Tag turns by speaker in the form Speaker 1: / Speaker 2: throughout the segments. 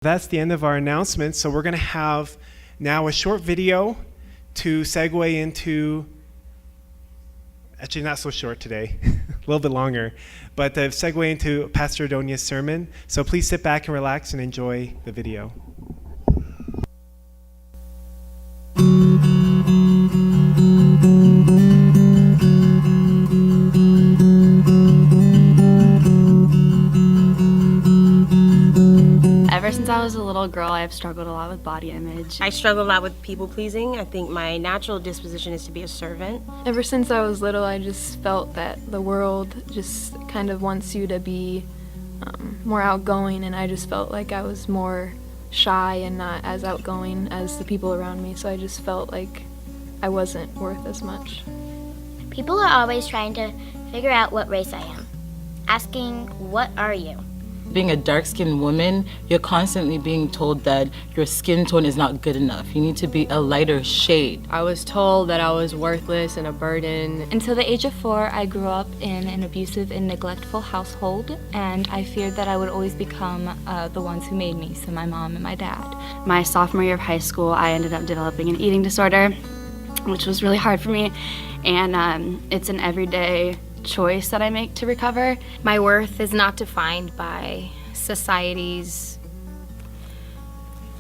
Speaker 1: That's the end of our announcements. So we're going to have now a short video to segue into, actually not so short today, a little bit longer, but to segue into Pastor Adonia's sermon. So please sit back and relax and enjoy the video.
Speaker 2: Ever since I was a little girl, I've struggled a lot with body image.
Speaker 3: I struggle a lot with people pleasing. I think my natural disposition is to be a servant.
Speaker 4: Ever since I was little, I just felt that the world just kind of wants you to be more outgoing, and I just felt like I was more shy and not as outgoing as the people around me, so I just felt like I wasn't worth as much.
Speaker 5: People are always trying to figure out what race I am, asking, "What are you?"
Speaker 6: Being a dark-skinned woman, you're constantly being told that your skin tone is not good enough. You need to be a lighter shade.
Speaker 7: I was told that I was worthless and a burden.
Speaker 2: Until the age of 4, I grew up in an abusive and neglectful household, and I feared that I would always become the ones who made me, so my mom and my dad. My sophomore year of high school, I ended up developing an eating disorder, which was really hard for me, and it's an everyday choice that I make to recover.
Speaker 8: My worth is not defined by society's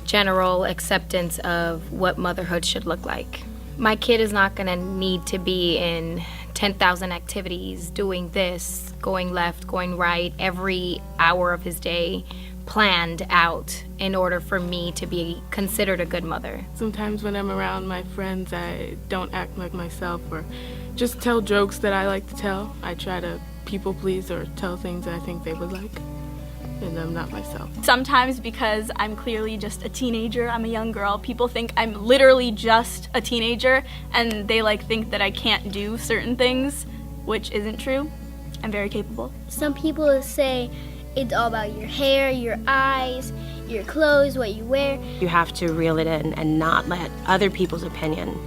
Speaker 8: general acceptance of what motherhood should look like. My kid is not going to need to be in 10,000 activities, doing this, going left, going right, every hour of his day planned out in order for me to be considered a good mother.
Speaker 4: Sometimes when I'm around my friends, I don't act like myself or just tell jokes that I like to tell. I try to people please or tell things that I think they would like, and I'm not myself.
Speaker 9: Sometimes because I'm clearly just a teenager, I'm a young girl, people think I'm literally just a teenager, and they think that I can't do certain things, which isn't true. I'm very capable.
Speaker 5: Some people say it's all about your hair, your eyes, your clothes, what you wear.
Speaker 3: You have to reel it in and not let other people's opinion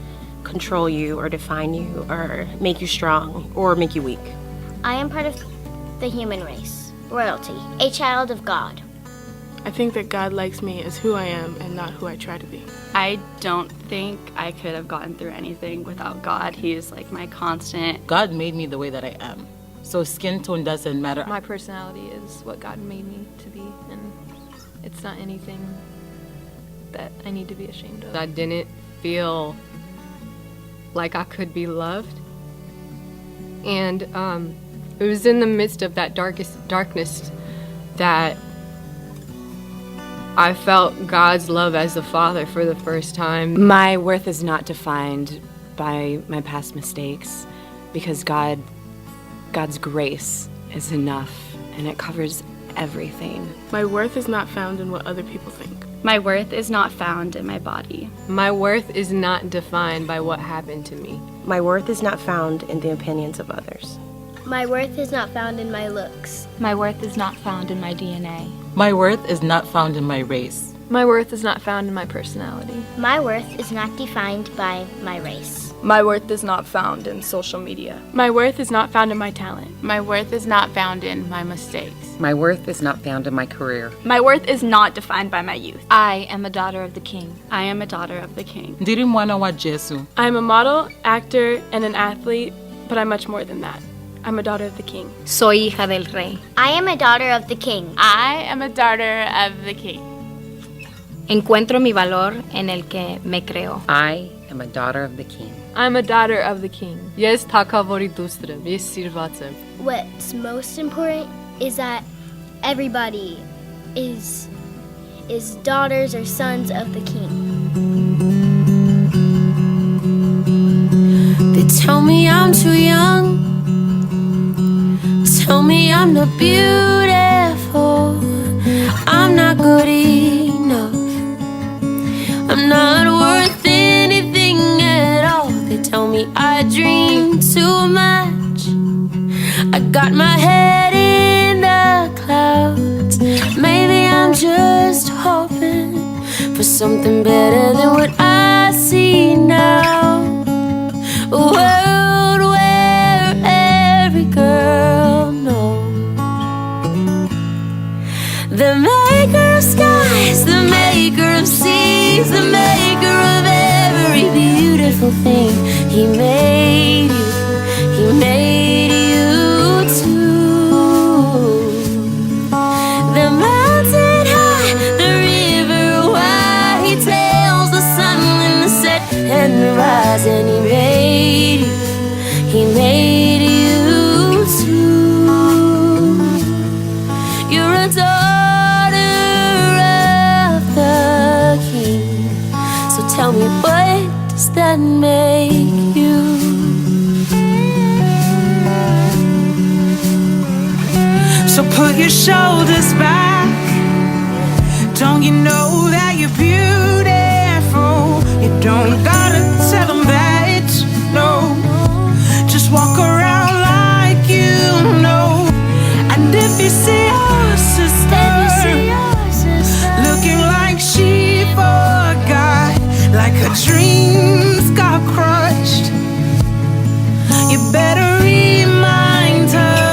Speaker 3: control you or define you or make you strong or make you weak.
Speaker 5: I am part of the human race, royalty, a child of God.
Speaker 4: I think that God likes me as who I am and not who I try to be.
Speaker 2: I don't think I could have gotten through anything without God. He is my constant.
Speaker 6: God made me the way that I am. So skin tone doesn't matter.
Speaker 4: My personality is what God made me to be, and it's not anything that I need to be ashamed of.
Speaker 7: I didn't feel like I could be loved. And it was in the midst of that darkness that I felt God's love as a father for the first time.
Speaker 10: My worth is not defined by my past mistakes because God's grace is enough, and it covers everything.
Speaker 4: My worth is not found in what other people think.
Speaker 2: My worth is not found in my body.
Speaker 7: My worth is not defined by what happened to me.
Speaker 3: My worth is not found in the opinions of others.
Speaker 5: My worth is not found in my looks.
Speaker 2: My worth is not found in my DNA.
Speaker 6: My worth is not found in my race.
Speaker 4: My worth is not found in my personality.
Speaker 5: My worth is not defined by my race.
Speaker 9: My worth is not found in social media.
Speaker 4: My worth is not found in my talent.
Speaker 11: My worth is not found in my mistakes.
Speaker 12: My worth is not found in my career.
Speaker 9: My worth is not defined by my youth.
Speaker 2: I am a daughter of the King.
Speaker 9: I am a daughter of the King.
Speaker 6: Ndiri mwana wa Jesu.
Speaker 4: I'm a model, actor, and an athlete, but I'm much more than that. I'm a daughter of the King.
Speaker 8: Soy hija del rey.
Speaker 5: I am a daughter of the King.
Speaker 11: I am a daughter of the King.
Speaker 8: Encuentro mi valor en el que me creo.
Speaker 12: I am a daughter of the King.
Speaker 4: I'm a daughter of the King.
Speaker 7: Jest taka woridustrem, jest sirwacem.
Speaker 5: What's most important is that everybody is daughters or sons of the King.
Speaker 13: They tell me I'm too young. Tell me I'm not beautiful. I'm not good enough. I'm not worth anything at all. They tell me I dream too much. I got my head in the clouds. Maybe I'm just hoping for something better than what I see now. A world where every girl knows the maker of skies, beautiful thing. He made you too. The mountain high, the river wide, he tells the sun when to set and rise, and he made you too. You're a daughter of the King. So tell me, what does that make you?
Speaker 14: So put your shoulders back. Don't you know that you're beautiful? You don't gotta tell them that, no. Just walk around like you know. And if you see your sister looking like she forgot, like her dreams got crushed, you better remind her.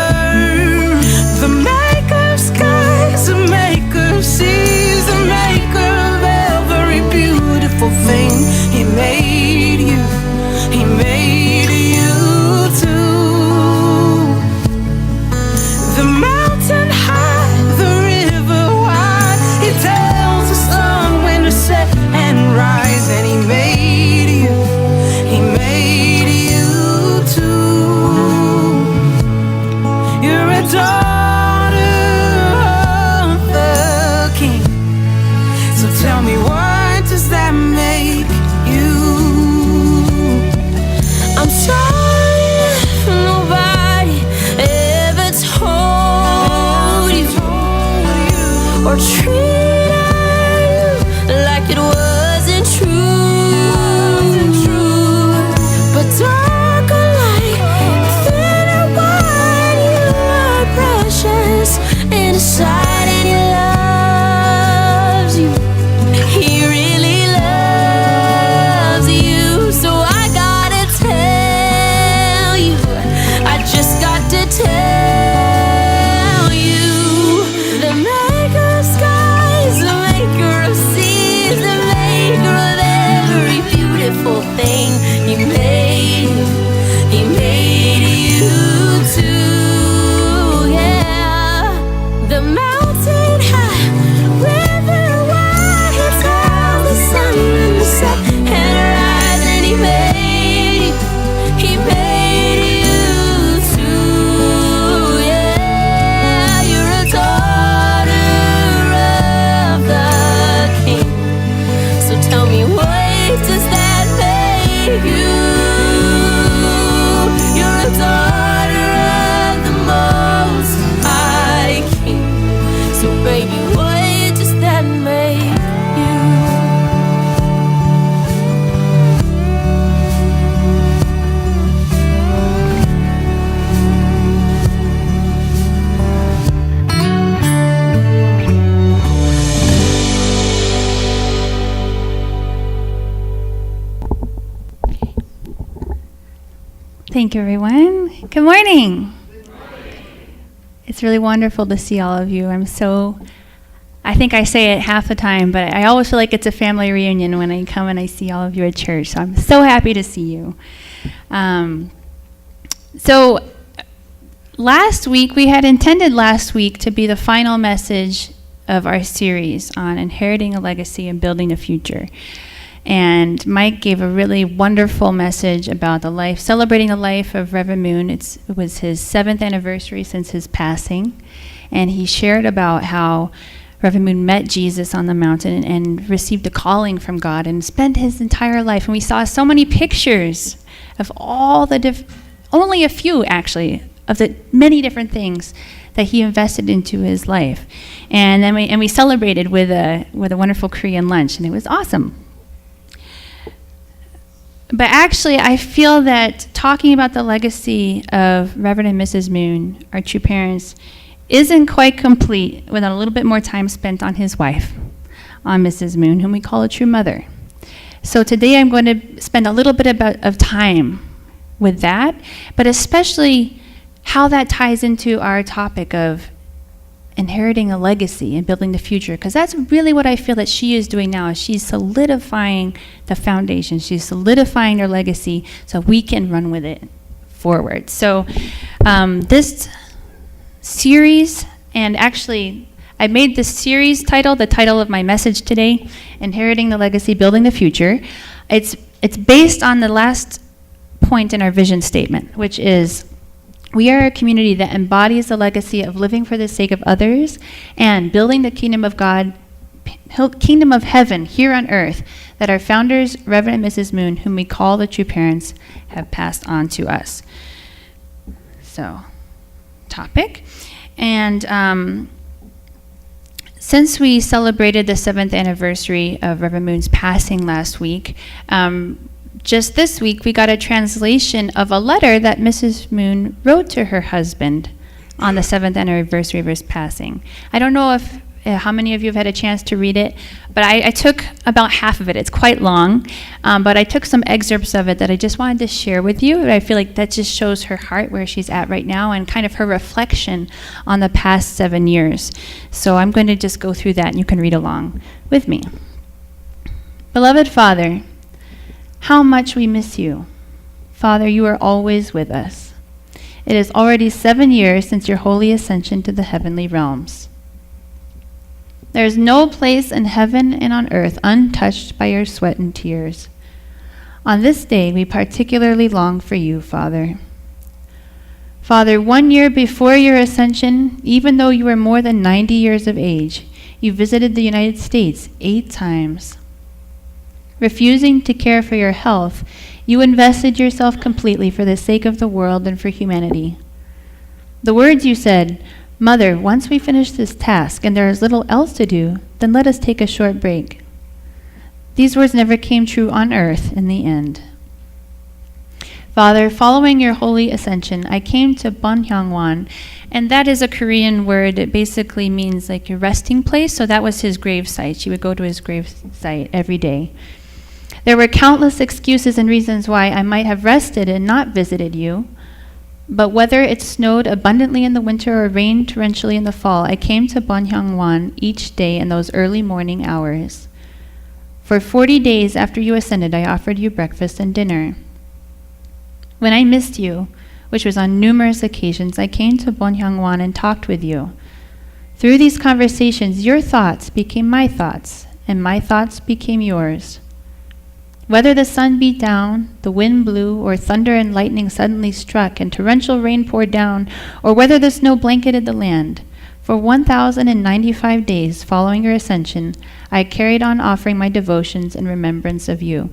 Speaker 14: The maker of skies, the maker of seas, the maker of every beautiful thing. He made you too. The mountain high, the river wide, he tells the sun when to set and rise, and he made you too. You're a daughter of the King. So tell me, what does that make you?
Speaker 13: I'm sorry if nobody ever told you or treated you like it wasn't true. But dark or light, thin or wide, you are precious in His sight, and He loves you. He really loves you. So I gotta tell you, I just got to tell you, the maker of skies, the maker of seas, the maker of every beautiful thing, He made you too, yeah. The mountain high, river wide, He tells the sun to set and rise, and He made you too, yeah. You're a daughter of the King. So tell me, what does that make you? You're a daughter of the Most High King. So baby, what does that make you?
Speaker 15: Thank you, everyone. Good morning. It's really wonderful to see all of you. I think I say it half the time, but I always feel like it's a family reunion when I come and I see all of you at church. So I'm so happy to see you. So last week, we had intended last week to be the final message of our series on inheriting a legacy and building a future. And Mike gave a really wonderful message about celebrating the life of Reverend Moon. It was his 7th anniversary since his passing. And he shared about how Reverend Moon met Jesus on the mountain and received a calling from God and spent his entire life. And we saw so many pictures of all the only a few actually, of the many different things that he invested into his life. And then we celebrated with a wonderful Korean lunch, and it was awesome. But actually, I feel that talking about the legacy of Reverend and Mrs. Moon, our two parents, isn't quite complete without a little bit more time spent on his wife, on Mrs. Moon, whom we call a true mother. So today I'm going to spend a little bit of time with that, but especially how that ties into our topic of inheriting a legacy and building the future, because that's really what I feel that she is doing now. Is she's solidifying the foundation. She's solidifying her legacy so we can run with it forward. So this series, and actually I made this series title the title of my message today, Inheriting the Legacy, Building the Future. It's based on the last point in our vision statement, which is, we are a community that embodies the legacy of living for the sake of others and building the kingdom of God, kingdom of heaven here on earth that our founders, Reverend and Mrs. Moon, whom we call the true parents, have passed on to us. So, topic. And since we celebrated the 7th anniversary of Reverend Moon's passing last week, just this week, we got a translation of a letter that Mrs. Moon wrote to her husband on the 7th anniversary of his passing. I don't know if how many of you have had a chance to read it, but I took about half of it. It's quite long, but I took some excerpts of it that I just wanted to share with you. I feel like that just shows her heart, where she's at right now, and kind of her reflection on the past 7 years. So I'm going to just go through that, and you can read along with me. Beloved Father, how much we miss you. Father, you are always with us. It is already 7 years since your holy ascension to the heavenly realms. There is no place in heaven and on earth untouched by your sweat and tears. On this day, we particularly long for you, Father. Father, 1 year before your ascension, even though you were more than 90 years of age, you visited the United States 8 times. Refusing to care for your health, you invested yourself completely for the sake of the world and for humanity. The words you said, "Mother, once we finish this task and there is little else to do, then let us take a short break." These words never came true on earth in the end. Father, following your holy ascension, I came to Bonhyangwan, and that is a Korean word. It basically means like your resting place, so that was his grave site. She would go to his grave site every day. There were countless excuses and reasons why I might have rested and not visited you, but whether it snowed abundantly in the winter or rained torrentially in the fall, I came to Bonhyangwan each day in those early morning hours. For 40 days after you ascended, I offered you breakfast and dinner. When I missed you, which was on numerous occasions, I came to Bonhyangwan and talked with you. Through these conversations, your thoughts became my thoughts, and my thoughts became yours. Whether the sun beat down, the wind blew, or thunder and lightning suddenly struck and torrential rain poured down, or whether the snow blanketed the land, for 1,095 days following your ascension, I carried on offering my devotions in remembrance of you.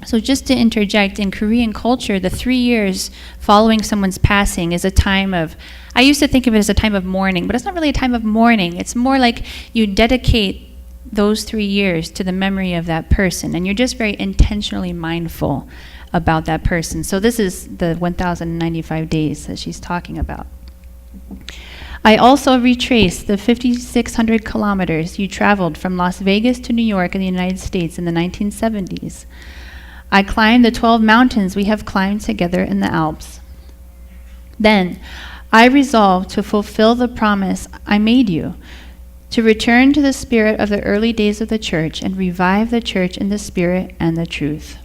Speaker 15: So just to interject, in Korean culture, the 3 years following someone's passing is a time of, I used to think of it as a time of mourning, but it's not really a time of mourning. It's more like you dedicate those 3 years to the memory of that person, and you're just very intentionally mindful about that person. So this is the 1,095 days that she's talking about. I also retraced the 5,600 kilometers you traveled from Las Vegas to New York in the United States in the 1970s. I climbed the 12 mountains we have climbed together in the Alps. Then, I resolved to fulfill the promise I made you, to return to the spirit of the early days of the church and revive the church in the spirit and the truth.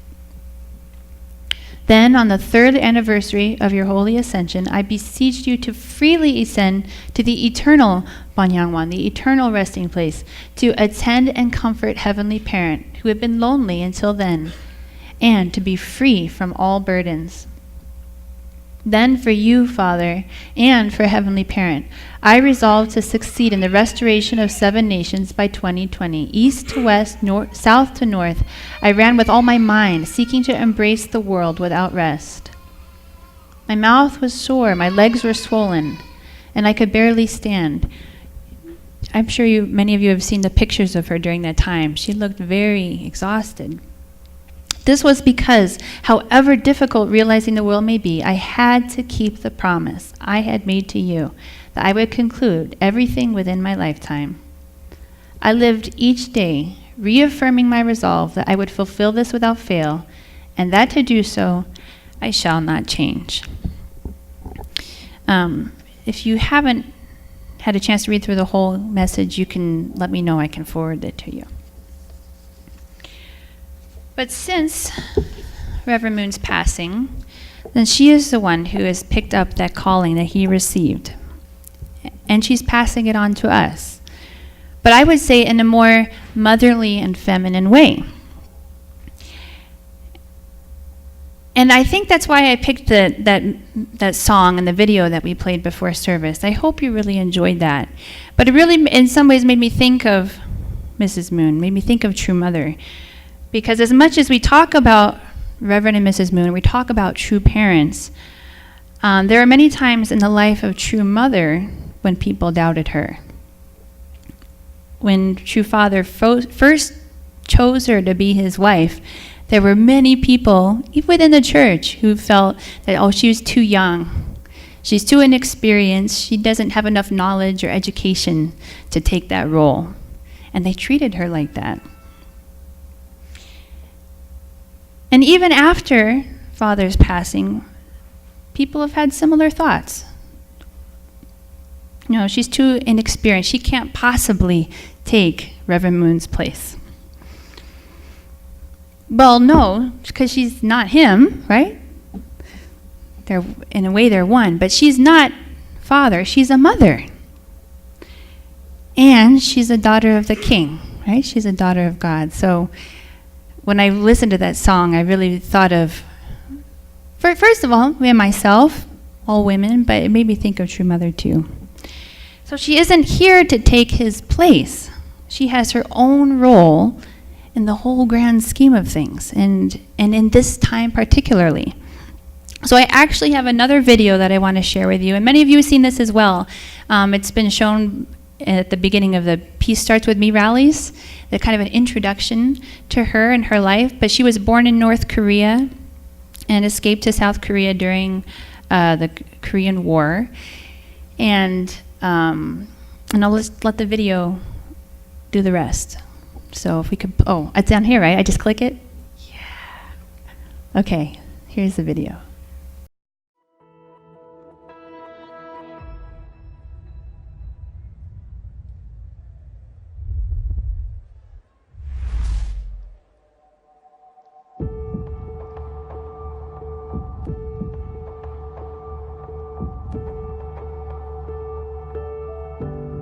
Speaker 15: Then, on the 3rd anniversary of your holy ascension, I beseeched you to freely ascend to the eternal Bonhyangwan, the eternal resting place, to attend and comfort Heavenly Parent, who had been lonely until then, and to be free from all burdens. Then for you, Father, and for Heavenly Parent, I resolved to succeed in the restoration of 7 nations by 2020. East to west, south to north, I ran with all my mind, seeking to embrace the world without rest. My mouth was sore, my legs were swollen, and I could barely stand. I'm sure many of you have seen the pictures of her during that time. She looked very exhausted. This was because, however difficult realizing the will may be, I had to keep the promise I had made to you that I would conclude everything within my lifetime. I lived each day reaffirming my resolve that I would fulfill this without fail, and that to do so, I shall not change. If you haven't had a chance to read through the whole message, you can let me know. I can forward it to you. But since Reverend Moon's passing, then she is the one who has picked up that calling that he received. And she's passing it on to us. But I would say in a more motherly and feminine way. And I think that's why I picked that song and the video that we played before service. I hope you really enjoyed that. But it really, in some ways, made me think of Mrs. Moon, made me think of True Mother. Because as much as we talk about Reverend and Mrs. Moon, we talk about true parents, there are many times in the life of True Mother when people doubted her. When True Father first chose her to be his wife, there were many people, even within the church, who felt that, oh, she was too young. She's too inexperienced. She doesn't have enough knowledge or education to take that role. And they treated her like that. And even after Father's passing, people have had similar thoughts. You know, she's too inexperienced. She can't possibly take Reverend Moon's place. Well, no, because she's not him, right? In a way, they're one. But she's not Father. She's a mother. And she's a daughter of the King, right? She's a daughter of God. So when I listened to that song, I really thought of, first of all, myself, all women, but it made me think of True Mother too. So she isn't here to take his place. She has her own role in the whole grand scheme of things, and in this time particularly. So I actually have another video that I want to share with you, and many of you have seen this as well. It's been shown at the beginning of the Peace Starts With Me rallies, the kind of an introduction to her and her life. But she was born in North Korea and escaped to South Korea during the Korean War. And I'll just let the video do the rest. So if we could, oh, it's down here, right? I just click it? Yeah. Okay, here's the video.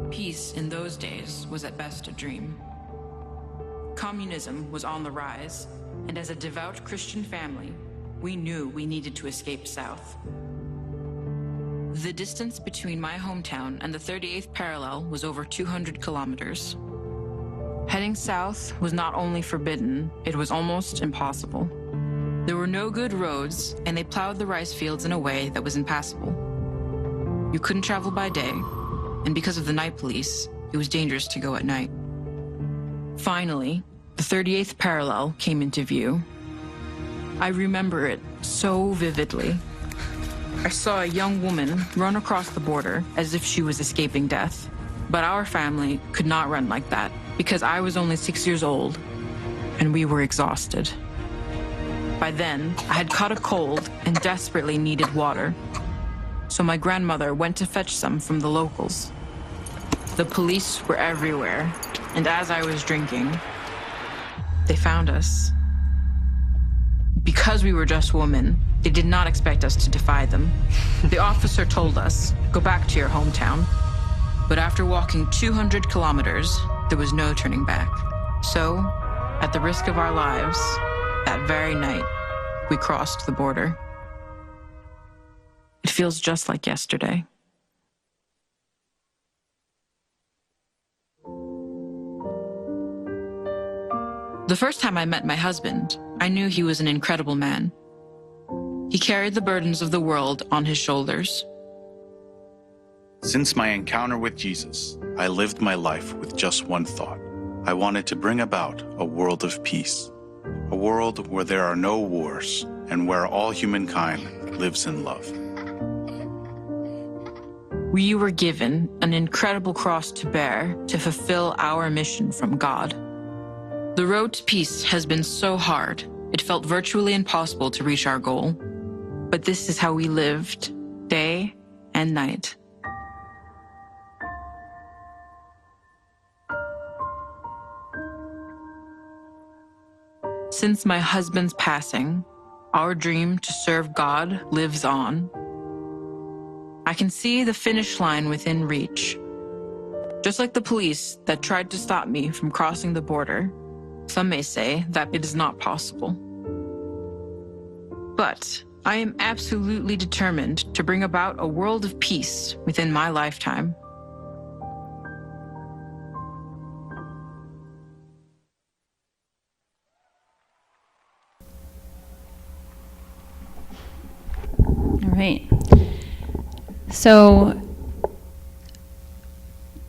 Speaker 16: Peace in those days was at best a dream. Communism was on the rise, and as a devout Christian family, we knew we needed to escape south. The distance between my hometown and the 38th parallel was over 200 kilometers. Heading south was not only forbidden, it was almost impossible. There were no good roads, and they plowed the rice fields in a way that was impassable. You couldn't travel by day, and because of the night police, it was dangerous to go at night. Finally, the 38th parallel came into view. I remember it so vividly. I saw a young woman run across the border as if she was escaping death. But our family could not run like that because I was only 6 years old and we were exhausted. By then, I had caught a cold and desperately needed water. So my grandmother went to fetch some from the locals. The police were everywhere, and as I was drinking, they found us. Because we were just women, they did not expect us to defy them. The officer told us, "Go back to your hometown." But after walking 200 kilometers, there was no turning back. So, at the risk of our lives, that very night, we crossed the border. It feels just like yesterday. The first time I met my husband, I knew he was an incredible man. He carried the burdens of the world on his shoulders.
Speaker 17: Since my encounter with Jesus, I lived my life with just one thought. I wanted to bring about a world of peace, a world where there are no wars and where all humankind lives in love.
Speaker 16: We were given an incredible cross to bear to fulfill our mission from God. The road to peace has been so hard, it felt virtually impossible to reach our goal. But this is how we lived, day and night. Since my husband's passing, our dream to serve God lives on. I can see the finish line within reach. Just like the police that tried to stop me from crossing the border, some may say that it is not possible. But I am absolutely determined to bring about a world of peace within my lifetime.
Speaker 15: All right. So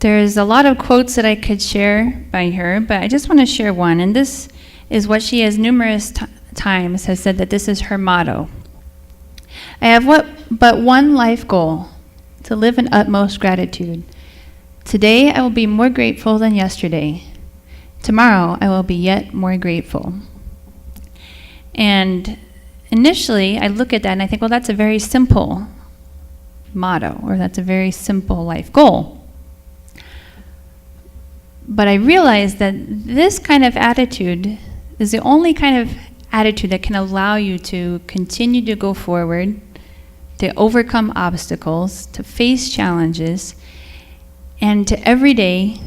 Speaker 15: there's a lot of quotes that I could share by her, but I just want to share one. And this is what she has numerous times has said that this is her motto. I have but one life goal, to live in utmost gratitude. Today I will be more grateful than yesterday. Tomorrow I will be yet more grateful. And initially I look at that and I think, well, that's a very simple motto, or that's a very simple life goal. But I realized that this kind of attitude is the only kind of attitude that can allow you to continue to go forward, to overcome obstacles, to face challenges, and to every day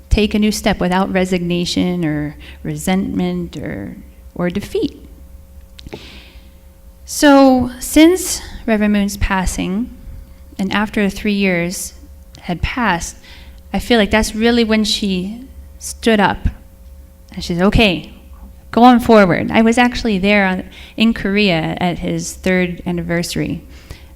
Speaker 15: take a new step without resignation or resentment or defeat. So since Reverend Moon's passing, and after 3 years had passed, I feel like that's really when she stood up and she said, okay, going forward. I was actually there in Korea at his 3rd anniversary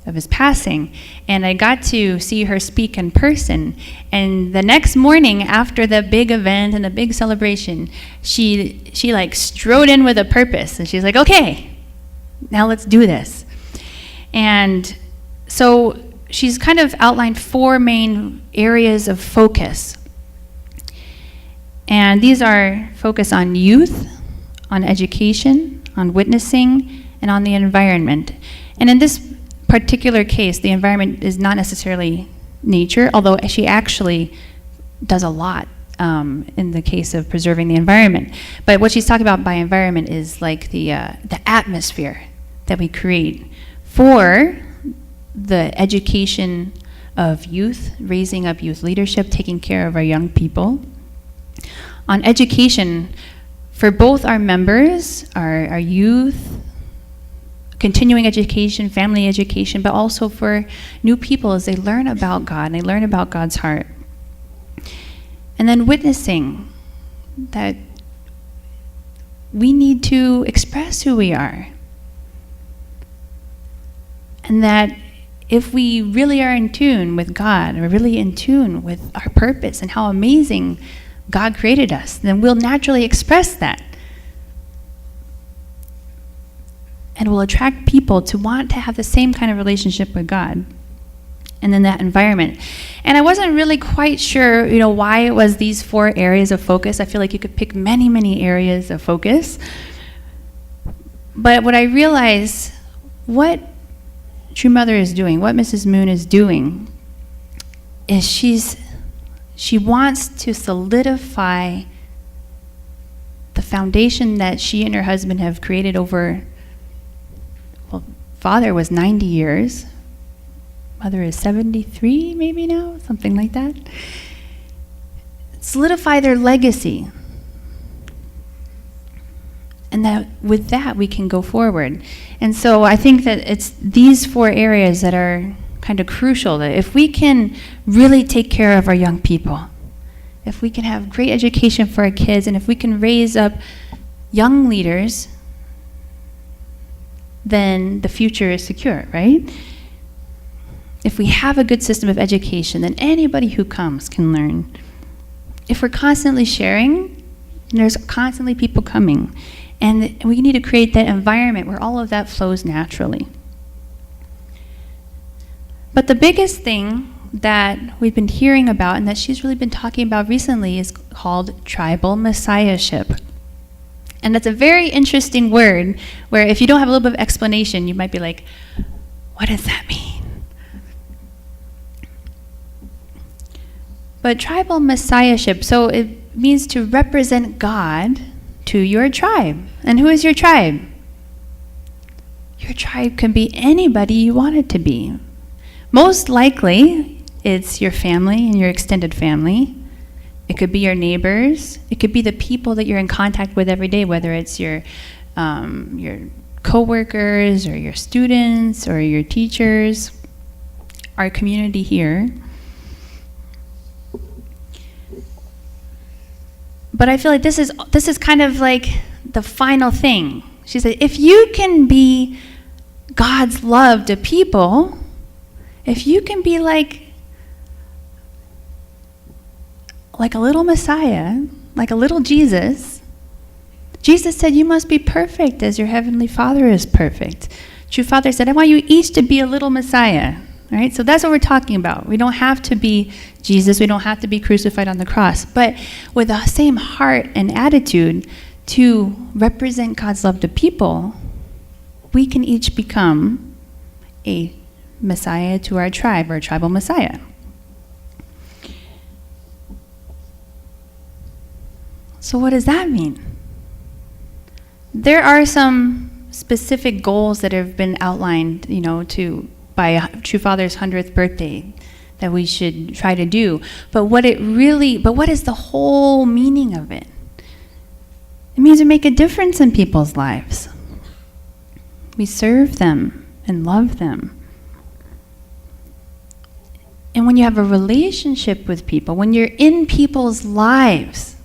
Speaker 15: of his passing, and I got to see her speak in person. And the next morning after the big event and the big celebration, she like strode in with a purpose, and she's like, okay, now let's do this. And so she's kind of outlined 4 main areas of focus. And these are focus on youth, on education, on witnessing, and on the environment. And in this particular case, the environment is not necessarily nature, although she actually does a lot in the case of preserving the environment. But what she's talking about by environment is like the atmosphere that we create for the education of youth, raising up youth leadership, taking care of our young people. On education, for both our members, our youth, continuing education, family education, but also for new people as they learn about God and they learn about God's heart. And then witnessing, that we need to express who we are. And that if we really are in tune with God, or really in tune with our purpose and how amazing God created us, then we'll naturally express that. And we'll attract people to want to have the same kind of relationship with God. And then that environment. And I wasn't really quite sure, why it was these 4 areas of focus. I feel like you could pick many, many areas of focus. But what I realized, what True Mother is doing, what Mrs. Moon is doing, is she wants to solidify the foundation that she and her husband have created over, well, father was 90 years, mother is 73 maybe now, something like that. Solidify their legacy. And that with that we can go forward. And so I think that it's these 4 areas that are kind of crucial, that if we can really take care of our young people, if we can have great education for our kids, and if we can raise up young leaders, then the future is secure, right? If we have a good system of education, then anybody who comes can learn. If we're constantly sharing, there's constantly people coming. And we need to create that environment where all of that flows naturally. But the biggest thing that we've been hearing about and that she's really been talking about recently is called tribal messiahship. And that's a very interesting word where if you don't have a little bit of explanation, you might be like, what does that mean? But tribal messiahship, so it means to represent God to your tribe. And who is your tribe? Your tribe can be anybody you want it to be. Most likely, it's your family and your extended family. It could be your neighbors. It could be the people that you're in contact with every day, whether it's your coworkers or your students or your teachers, our community here. But I feel like this is kind of like the final thing. She said, if you can be God's love to people, if you can be like a little Messiah, like a little Jesus. Jesus said, you must be perfect as your heavenly Father is perfect. True Father said, I want you each to be a little Messiah. All right, so that's what we're talking about. We don't have to be Jesus. We don't have to be crucified on the cross. But with the same heart and attitude to represent God's love to people, we can each become a Messiah to our tribe, or a tribal Messiah. So what does that mean? There are some specific goals that have been outlined, by True Father's 100th birthday that we should try to do. But what is the whole meaning of it? It means we make a difference in people's lives. We serve them and love them. And when you have a relationship with people, when you're in people's lives,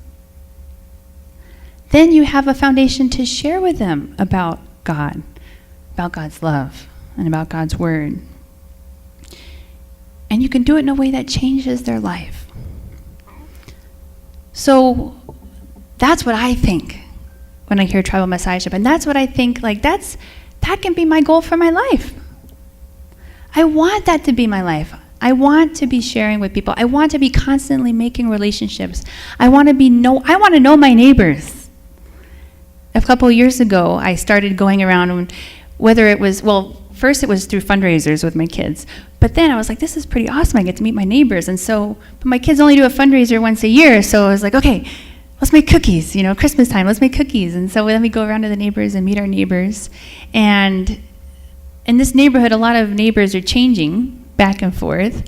Speaker 15: then you have a foundation to share with them about God, about God's love, and about God's word. And you can do it in a way that changes their life. So that's what I think when I hear tribal messiahship. And that's what I think, that can be my goal for my life. I want that to be my life. I want to be sharing with people. I want to be constantly making relationships. I want to know my neighbors. A couple of years ago, I started going around, whether it was, first it was through fundraisers with my kids, but then I was like, this is pretty awesome. I get to meet my neighbors. And so, but my kids only do a fundraiser once a year, so I was like, okay, let's make cookies, Christmas time, let's make cookies. And so then we go around to the neighbors and meet our neighbors. And in this neighborhood, a lot of neighbors are changing back and forth,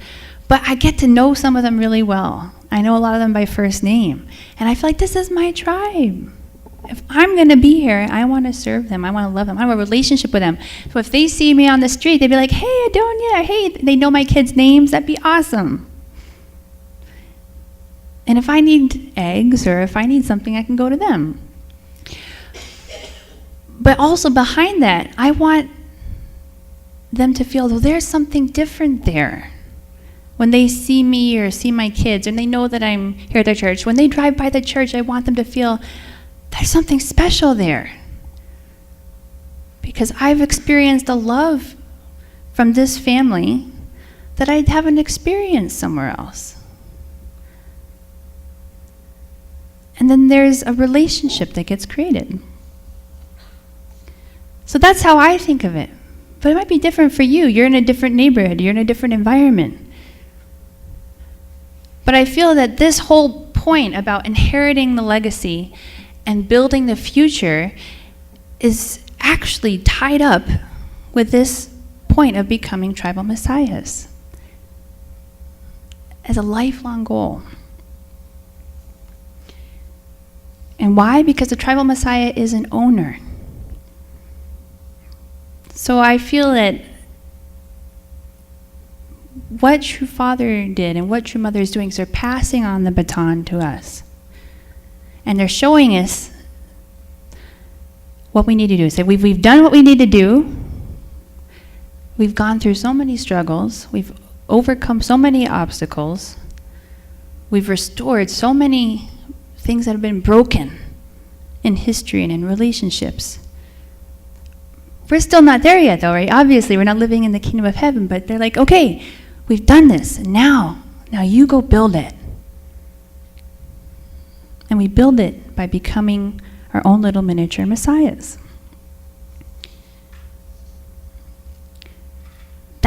Speaker 15: but I get to know some of them really well. I know a lot of them by first name. And I feel like this is my tribe. If I'm going to be here, I want to serve them. I want to love them. I have a relationship with them. So if they see me on the street, they'd be like, hey, Adonia, hey, they know my kids' names. That'd be awesome. And if I need eggs or if I need something, I can go to them. But also behind that, I want them to feel, there's something different there. When they see me or see my kids and they know that I'm here at the church, when they drive by the church, I want them to feel there's something special there. Because I've experienced a love from this family that I haven't experienced somewhere else. And then there's a relationship that gets created. So that's how I think of it. But it might be different for you. You're in a different neighborhood. You're in a different environment. But I feel that this whole point about inheriting the legacy and building the future is actually tied up with this point of becoming tribal messiahs as a lifelong goal. And why? Because the tribal messiah is an owner. So I feel that what True Father did and what True Mother is doing is they're passing on the baton to us. And they're showing us what we need to do. So we've done what we need to do. We've gone through so many struggles. We've overcome so many obstacles. We've restored so many things that have been broken in history and in relationships. We're still not there yet, though, right? Obviously, we're not living in the kingdom of heaven, but they're like, okay, we've done this, and now you go build it. And we build it by becoming our own little miniature messiahs.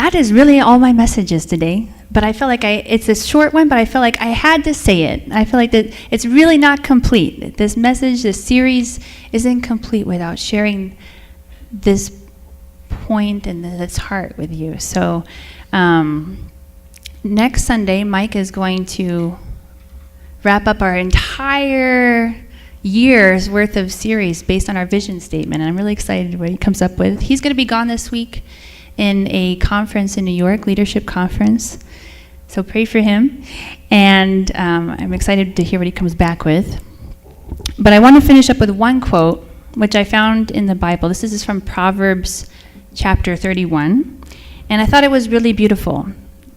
Speaker 15: that is really all my messages today. But I feel like it's a short one, but I feel like I had to say it. I feel like that it's really not complete. This message, this series isn't complete without sharing this point and this heart with you. So next Sunday, Mike is going to wrap up our entire year's worth of series based on our vision statement. And I'm really excited what he comes up with. He's going to be gone this week in a conference in New York, leadership conference. So pray for him. And I'm excited to hear what he comes back with. But I want to finish up with one quote, which I found in the Bible. This is from Proverbs chapter 31. And I thought it was really beautiful.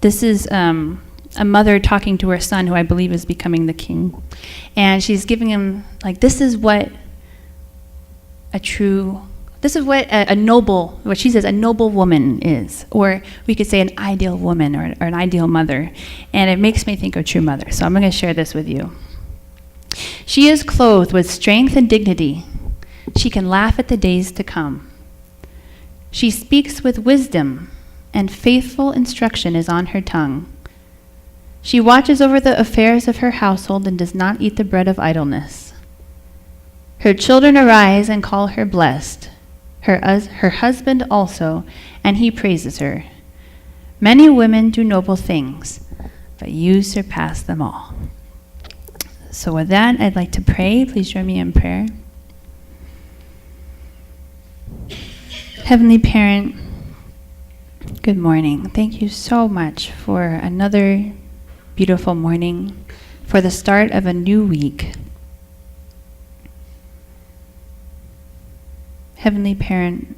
Speaker 15: This is a mother talking to her son, who I believe is becoming the king. And she's giving him, like, this is what a noble, what she says, a noble woman is. Or we could say an ideal woman or an ideal mother. And it makes me think of true mother. So I'm going to share this with you. She is clothed with strength and dignity. She can laugh at the days to come. She speaks with wisdom, and faithful instruction is on her tongue. She watches over the affairs of her household and does not eat the bread of idleness. Her children arise and call her blessed, her husband also, and he praises her. Many women do noble things, but you surpass them all. So with that, I'd like to pray. Please join me in prayer. Heavenly Parent, good morning. Thank you so much for another beautiful morning, for the start of a new week. Heavenly Parent,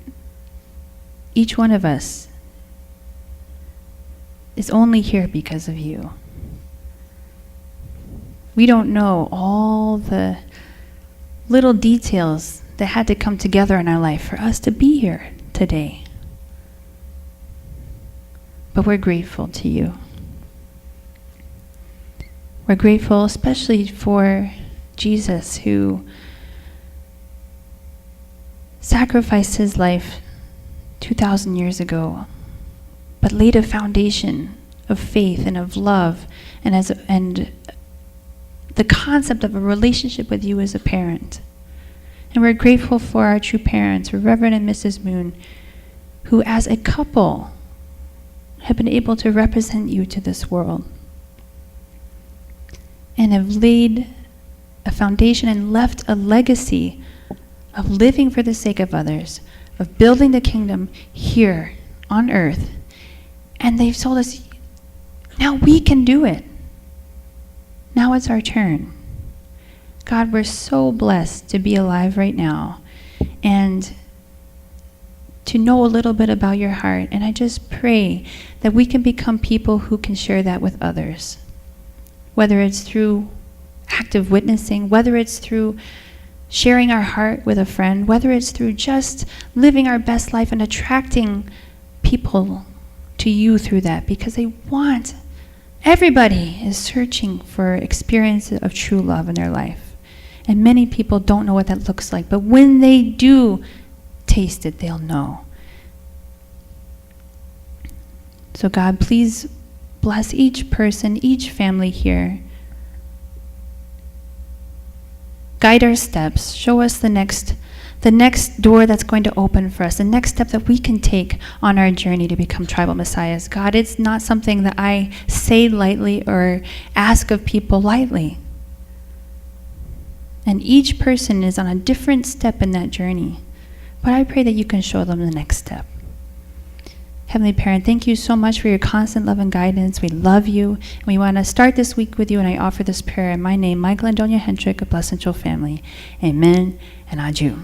Speaker 15: each one of us is only here because of you. We don't know all the little details that had to come together in our life for us to be here today. But we're grateful to you. We're grateful especially for Jesus, who sacrificed his life 2,000 years ago, but laid a foundation of faith and of love and the concept of a relationship with you as a parent. And we're grateful for our true parents, for Reverend and Mrs. Moon, who as a couple have been able to represent you to this world and have laid a foundation and left a legacy of living for the sake of others, of building the kingdom here on earth. And they've told us, now we can do it. Now it's our turn. God, we're so blessed to be alive right now and to know a little bit about your heart. And I just pray that we can become people who can share that with others, whether it's through active witnessing, whether it's through sharing our heart with a friend, whether it's through just living our best life and attracting people to you through that, because everybody is searching for experiences of true love in their life. And many people don't know what that looks like, but when they do taste it, they'll know. So God, please bless each person, each family here. Guide our steps. Show us the next door that's going to open for us, the next step that we can take on our journey to become tribal messiahs. God, it's not something that I say lightly or ask of people lightly. And each person is on a different step in that journey. But I pray that you can show them the next step. Heavenly Parent, thank you so much for your constant love and guidance. We love you. And we want to start this week with you, and I offer this prayer in my name, Michael and Donia Hendrick of Blessed Angel Family. Amen and adieu.